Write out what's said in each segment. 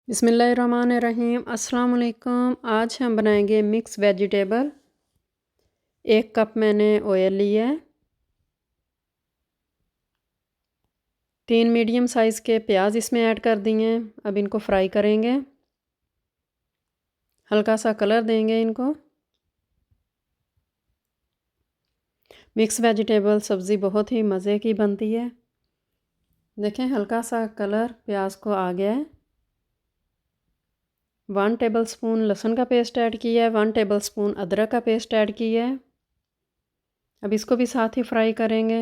बिस्मिल्लाहिर्रहमानिर्रहीम। अस्सलाम वालेकुम। आज हम बनाएंगे मिक्स वेजिटेबल। 1 कप मैंने ऑयल लिया है। 3 मीडियम साइज़ के प्याज इसमें ऐड कर दिए हैं। अब इनको फ्राई करेंगे, हल्का सा कलर देंगे इनको। मिक्स वेजिटेबल सब्ज़ी बहुत ही मज़े की बनती है। देखें, हल्का सा कलर प्याज को आ गया है। 1 टेबलस्पून लहसुन का पेस्ट ऐड किया है, 1 टेबलस्पून अदरक का पेस्ट ऐड किया है। अब इसको भी साथ ही फ्राई करेंगे।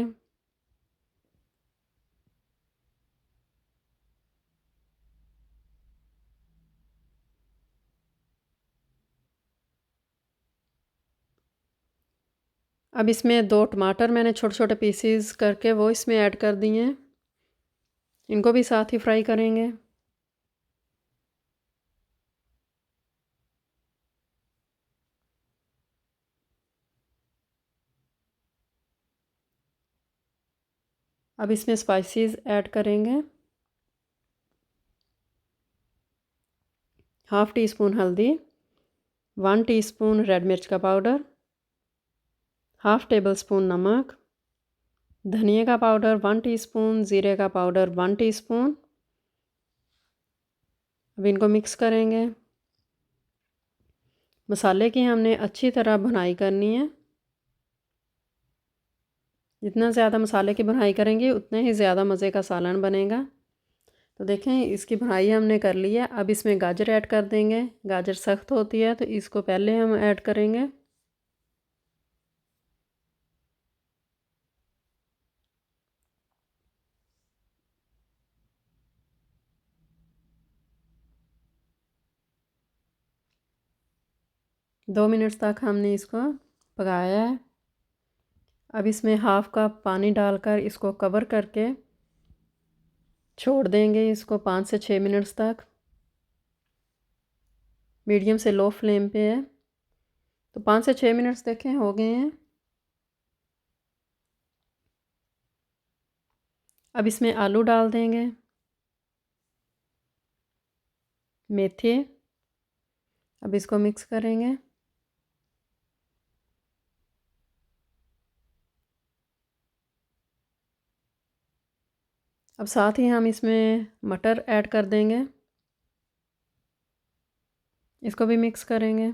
अब इसमें 2 टमाटर मैंने छोटे छोटे पीसीज करके वो इसमें ऐड कर दिए हैं। इनको भी साथ ही फ्राई करेंगे। अब इसमें स्पाइसेस ऐड करेंगे। 1/2 टीस्पून हल्दी, 1 टीस्पून रेड मिर्च का पाउडर, 1/2 टेबलस्पून नमक, धनिया का पाउडर 1 टीस्पून, ज़ीरे का पाउडर 1 टीस्पून। अब इनको मिक्स करेंगे। मसाले की हमने अच्छी तरह भुनाई करनी है। जितना ज़्यादा मसाले की भुनाई करेंगे उतने ही ज़्यादा मज़े का सालन बनेगा। तो देखें, इसकी भुनाई हमने कर ली है। अब इसमें गाजर ऐड कर देंगे। गाजर सख्त होती है तो इसको पहले हम ऐड करेंगे। दो मिनट तक हमने इसको पकाया है। अब इसमें 1/2 कप पानी डालकर इसको कवर करके छोड़ देंगे इसको 5 से 6 मिनट्स तक। मीडियम से लो फ्लेम पे है। तो 5 से 6 मिनट्स देखें हो गए हैं। अब इसमें आलू डाल देंगे, मेथी। अब इसको मिक्स करेंगे। अब साथ ही हम इसमें मटर ऐड कर देंगे। इसको भी मिक्स करेंगे।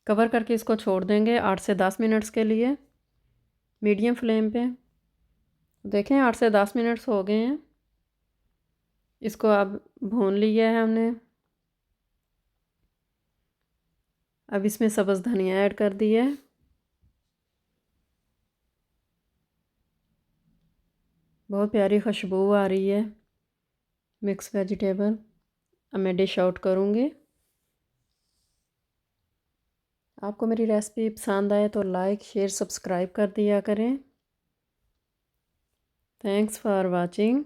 कवर करके इसको छोड़ देंगे 8 से 10 मिनट्स के लिए मीडियम फ्लेम पे। देखें, 8 से 10 मिनट्स हो गए हैं। इसको अब भून लिया है हमने। अब इसमें सब्ज़ धनिया ऐड कर दिया है। बहुत प्यारी खुशबू आ रही है मिक्स वेजिटेबल। अब मैं डिश आउट करूँगी। आपको मेरी रेसिपी पसंद आए तो लाइक शेयर सब्सक्राइब कर दिया करें। Thanks for watching.